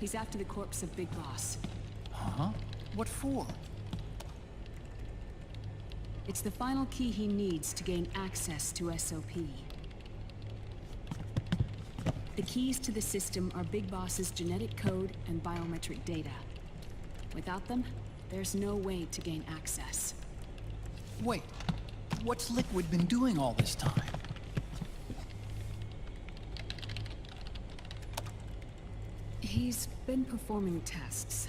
He's after the corpse of Big Boss. Huh? What for? It's the final key he needs to gain access to SOP. The keys to the system are Big Boss's genetic code and biometric data. Without them, there's no way to gain access. Wait, what's Liquid been doing all this time? He's been performing tests.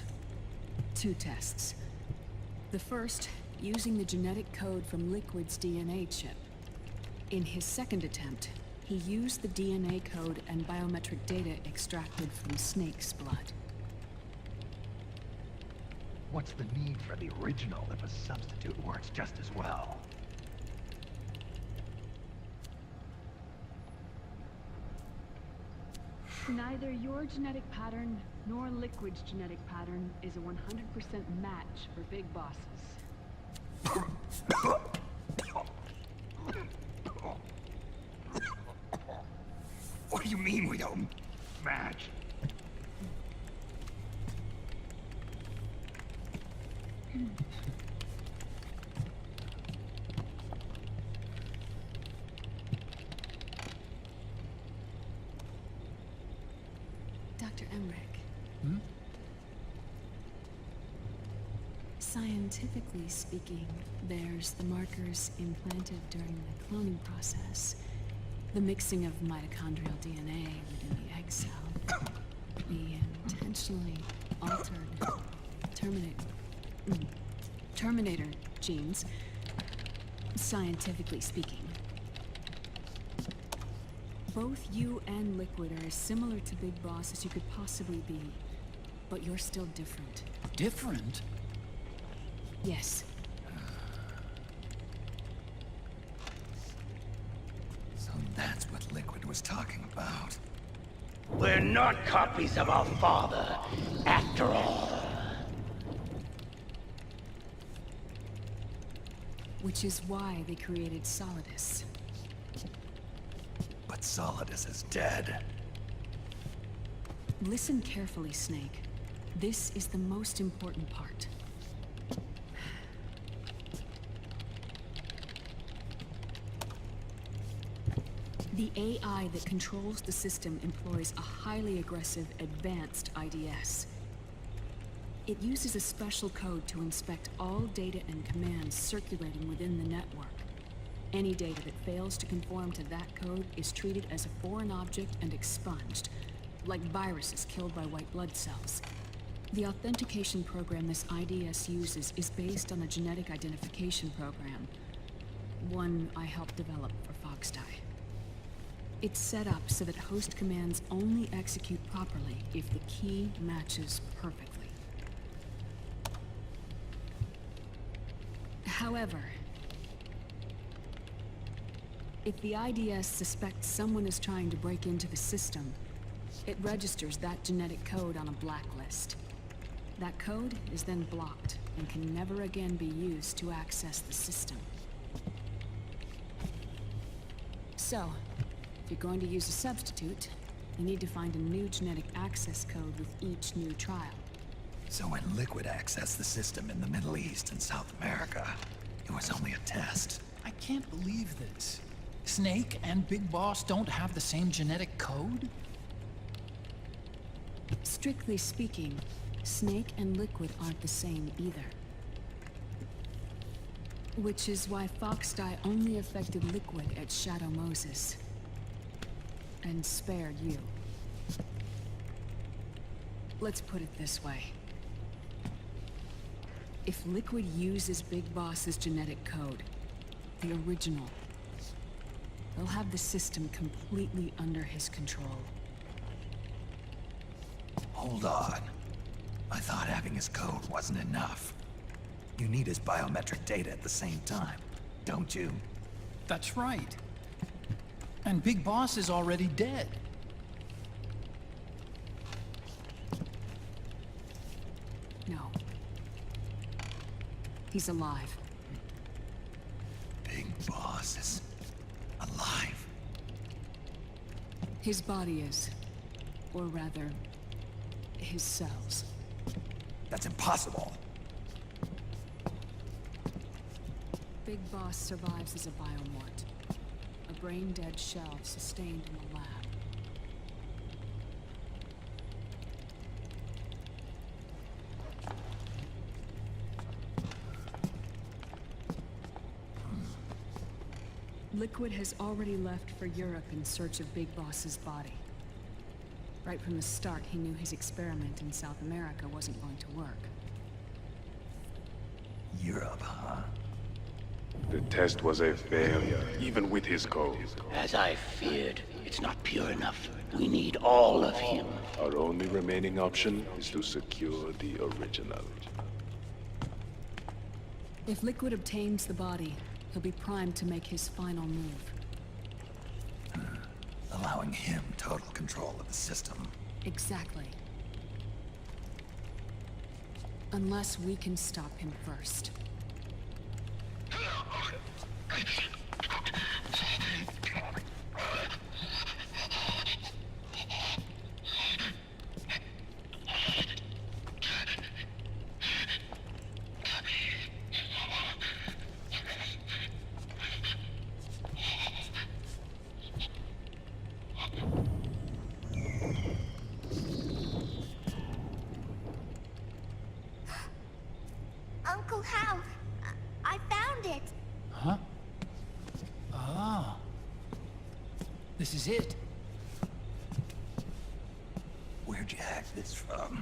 2 tests. The first, using the genetic code from Liquid's DNA chip. In his second attempt, he used the DNA code and biometric data extracted from Snake's blood. What's the need for the original if a substitute works just as well? Neither your genetic pattern nor Liquid's genetic pattern is a 100% match for Big Bosses. What do you mean we don't match? Dr. Emmerich. Hmm? Scientifically speaking, there's the markers implanted during the cloning process. The mixing of mitochondrial DNA within the egg cell. The intentionally altered Terminator genes. Scientifically speaking. Both you and Liquid are as similar to Big Boss as you could possibly be. But you're still different. Different? Yes. So that's what Liquid was talking about. We're not copies of our father, after all. Which is why they created Solidus. But Solidus is dead. Listen carefully, Snake. This is the most important part. The AI that controls the system employs a highly aggressive, advanced IDS. It uses a special code to inspect all data and commands circulating within the network. Any data that fails to conform to that code is treated as a foreign object and expunged, like viruses killed by white blood cells. The authentication program this IDS uses is based on a genetic identification program, one I helped develop for Foxdie. It's set up so that host commands only execute properly if the key matches perfectly. However, if the IDS suspects someone is trying to break into the system, it registers that genetic code on a blacklist. That code is then blocked and can never again be used to access the system. So, if you're going to use a substitute, you need to find a new genetic access code with each new trial. So when Liquid accessed the system in the Middle East and South America, it was only a test. I can't believe this. Snake and Big Boss don't have the same genetic code? Strictly speaking, Snake and Liquid aren't the same either. Which is why Foxdie only affected Liquid at Shadow Moses. And spared you. Let's put it this way. If Liquid uses Big Boss's genetic code, the original, they'll have the system completely under his control. Hold on. I thought having his code wasn't enough. You need his biometric data at the same time, don't you? That's right. And Big Boss is already dead. No. He's alive. Big Boss is alive. His body is. Or rather, his cells. That's impossible. Big Boss survives as a biomort. A brain-dead shell sustained in the lab. Liquid has already left for Europe in search of Big Boss's body. Right from the start, he knew his experiment in South America wasn't going to work. Europe, huh? The test was a failure, even with his code. As I feared, it's not pure enough. We need all of him. Our only remaining option is to secure the original. If Liquid obtains the body, he'll be primed to make his final move. Allowing him total control of the system. Exactly. Unless we can stop him first. Uncle Hal, I found it. Huh? Ah. This is it. Where'd you hack this from?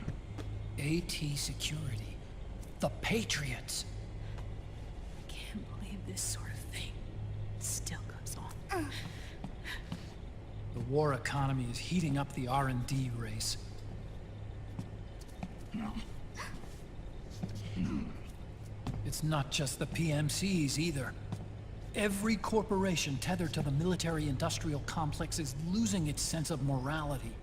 AT Security. The Patriots. I can't believe this sort of thing still goes on. The war economy is heating up the R&D race. It's not just the PMCs either. Every corporation tethered to the military-industrial complex is losing its sense of morality.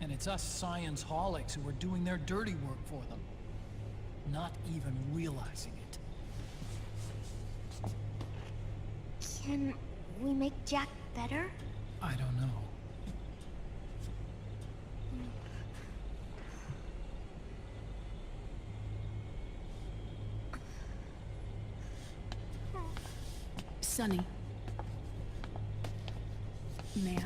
And it's us science-holics who are doing their dirty work for them, not even realizing it. Can we make Jack better? I don't know. Sonny. May I?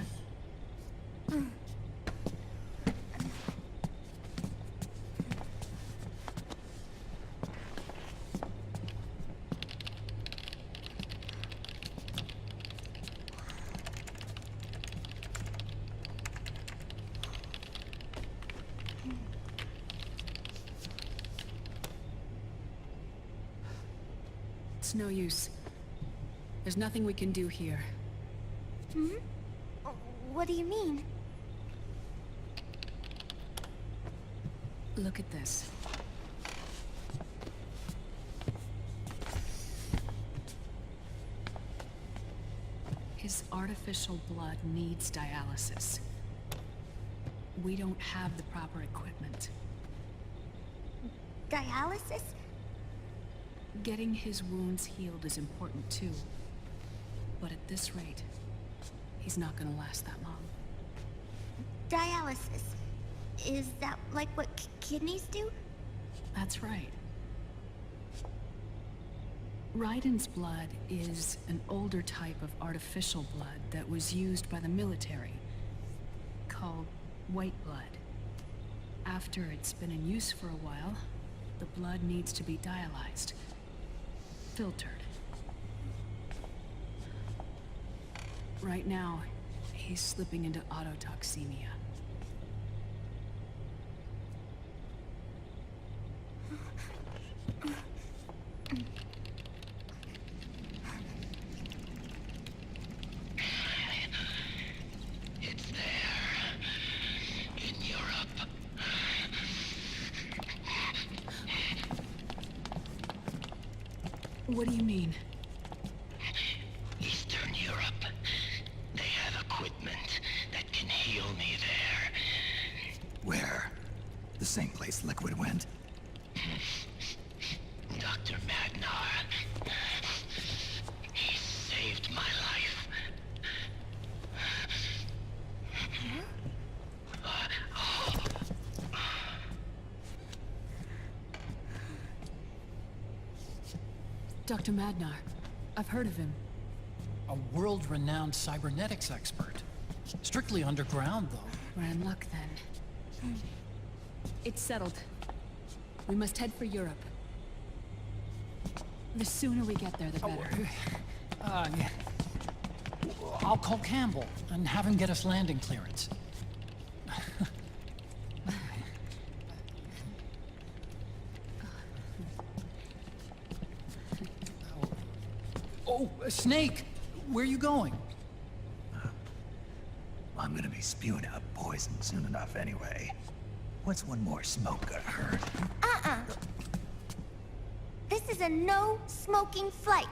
It's no use. There's nothing we can do here. What do you mean? Look at this. His artificial blood needs dialysis. We don't have the proper equipment. Dialysis? Getting his wounds healed is important too. But at this rate, he's not gonna last that long. Dialysis. Is that like what kidneys do? That's right. Raiden's blood is an older type of artificial blood that was used by the military, called white blood. After it's been in use for a while, the blood needs to be dialyzed, filtered. Right now, he's slipping into autotoxemia. It's there. In Europe. What do you mean? Eastern Europe. They have equipment that can heal me there. Where? The same place Liquid went? Dr. Magnar. He saved my life. Dr. Madnar. I've heard of him. A world-renowned cybernetics expert. Strictly underground, though. We're in luck then. It's settled. We must head for Europe. The sooner we get there, the better. Yeah. I'll call Campbell and have him get us landing clearance. Oh, Snake! Where are you going? I'm gonna be spewing out poison soon enough anyway. What's one more smoke gonna hurt? This is a no smoking flight.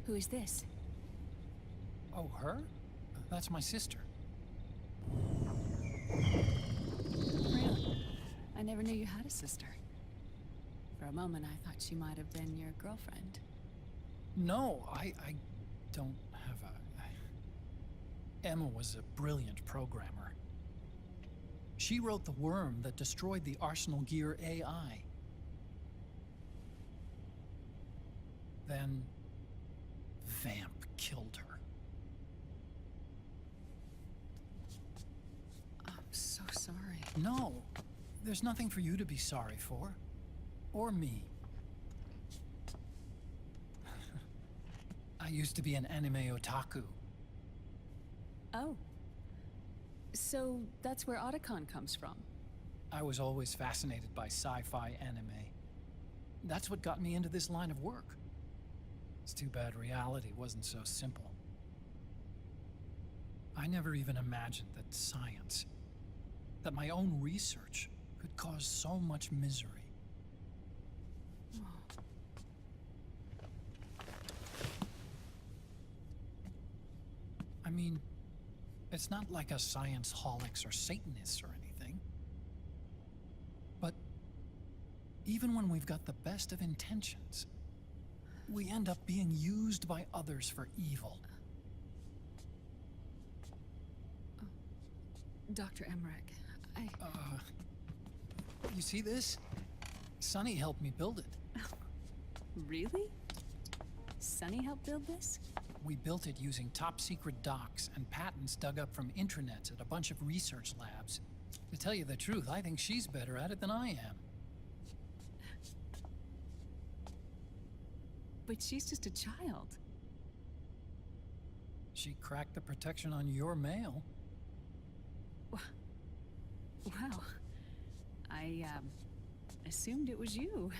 Who is this? Oh, her? That's my sister. Really? I never knew you had a sister. For a moment, I thought she might have been your girlfriend. No, I don't have a... Emma was a brilliant programmer. She wrote the worm that destroyed the Arsenal Gear AI. Then... Vamp killed her. I'm so sorry. No, there's nothing for you to be sorry for. Or me. I used to be an anime otaku. Oh. So that's where Otacon comes from? I was always fascinated by sci-fi anime. That's what got me into this line of work. It's too bad reality wasn't so simple. I never even imagined that science, that my own research, could cause so much misery. I mean, it's not like us science holics or Satanists or anything. But even when we've got the best of intentions, we end up being used by others for evil. Dr. Emmerich, You see this? Sonny helped me build it. Really? Sonny helped build this? We built it using top-secret docs and patents dug up from intranets at a bunch of research labs. To tell you the truth, I think she's better at it than I am. But she's just a child. She cracked the protection on your mail. Wow. I, assumed it was you.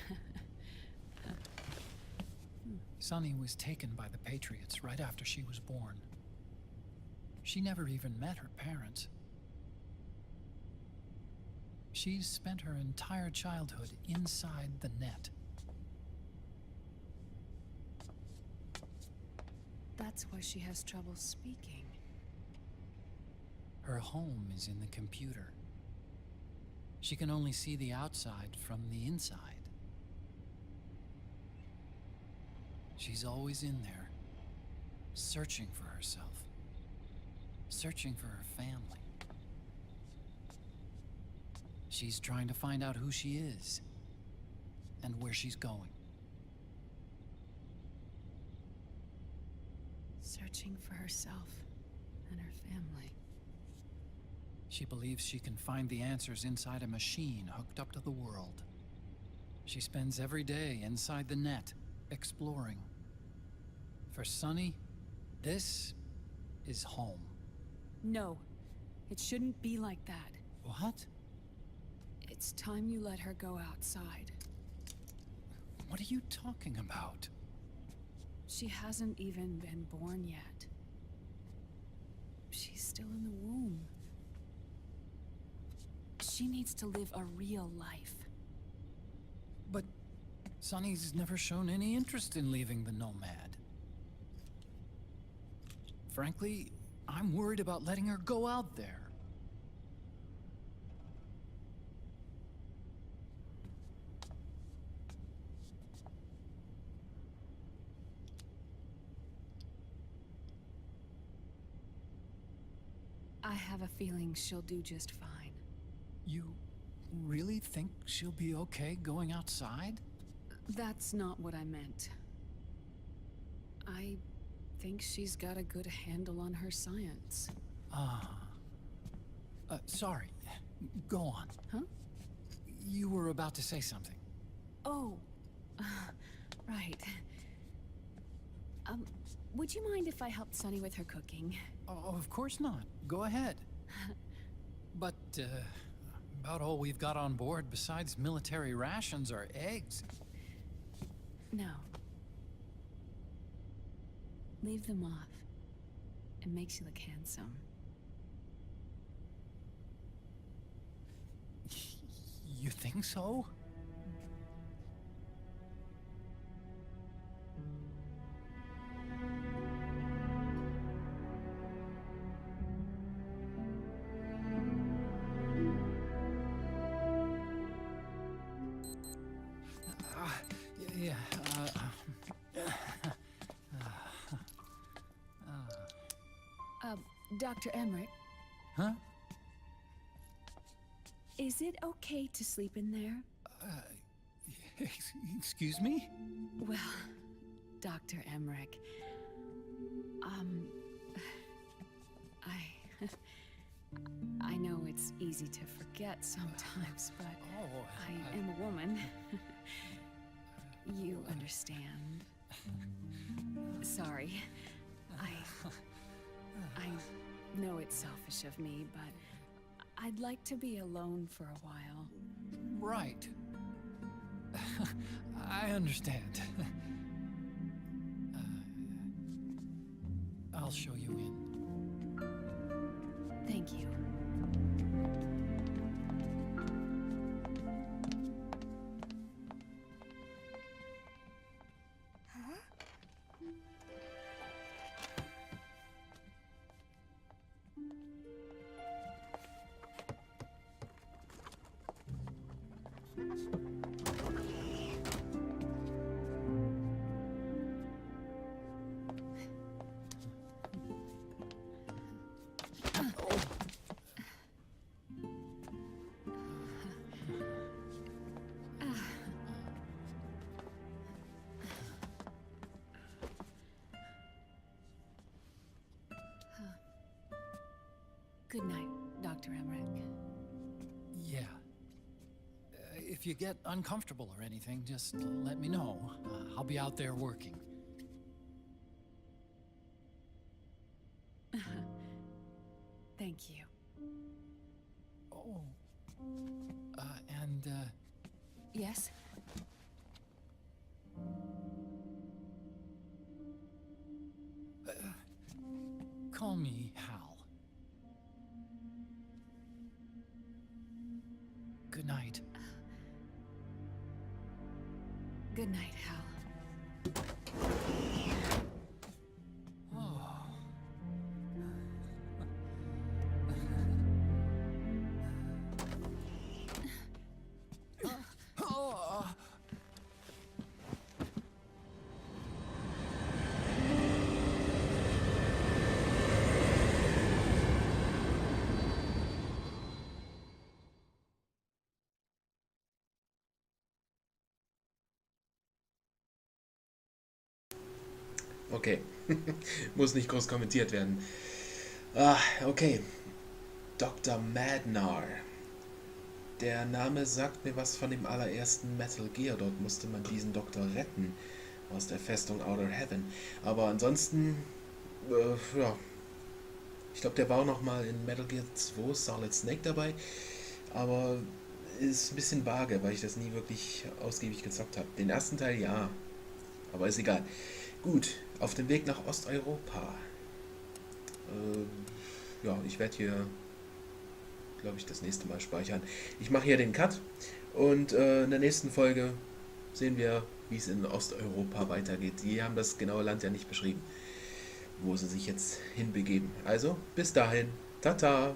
Sunny was taken by the Patriots right after she was born. She never even met her parents. She's spent her entire childhood inside the net. that's why she has trouble speaking. Her home is in the computer. She can only see the outside from the inside. She's always in there, searching for herself, searching for her family. She's trying to find out who she is and where she's going. Searching for herself and her family. She believes she can find the answers inside a machine hooked up to the world. She spends every day inside the net, exploring. For Sunny, this is home. No, it shouldn't be like that. What? It's time you let her go outside. What are you talking about? She hasn't even been born yet. She's still in the womb. She needs to live a real life. But Sunny's never shown any interest in leaving the Nomad. Frankly, I'm worried about letting her go out there. I have a feeling she'll do just fine. You really think she'll be okay going outside? That's not what I meant. I think she's got a good handle on her science. Sorry. Go on. Huh? You were about to say something. Oh, right. Would you mind if I helped Sunny with her cooking? Oh, of course not. Go ahead. But, about all we've got on board besides military rations are eggs. No. Leave them off. It makes you look handsome. You think so? Dr. Emmerich, Huh? is it okay to sleep in there? Excuse me? Well, Dr. Emmerich, I know it's easy to forget sometimes, but I am a woman. You understand. Sorry. I know it's selfish of me, but I'd like to be alone for a while. Right. I understand. I'll show you in. Thank you. Good night, Dr. Emmerich. Yeah. If you get uncomfortable or anything, just let me know. I'll be out there working. Thank you. Oh. And, Yes? call me Hal. Good night. Good night, Hal. Oh. Okay. Muss nicht groß kommentiert werden. Ah, okay. Dr. Madnar. Der Name sagt mir was von dem allerersten Metal Gear. Dort musste man diesen Doktor retten aus der Festung Outer Heaven. Aber ansonsten, ja. Ich glaube, der war auch noch mal in Metal Gear 2 Solid Snake dabei. Aber ist ein bisschen vage, weil ich das nie wirklich ausgiebig gezockt habe. Den ersten Teil ja. Aber ist egal. Gut, auf dem Weg nach Osteuropa. Ja, ich werde hier, glaube ich, das nächste Mal speichern. Ich mache hier den Cut und in der nächsten Folge sehen wir, wie es in Osteuropa weitergeht. Die haben das genaue Land ja nicht beschrieben, wo sie sich jetzt hinbegeben. Also, bis dahin. Tata!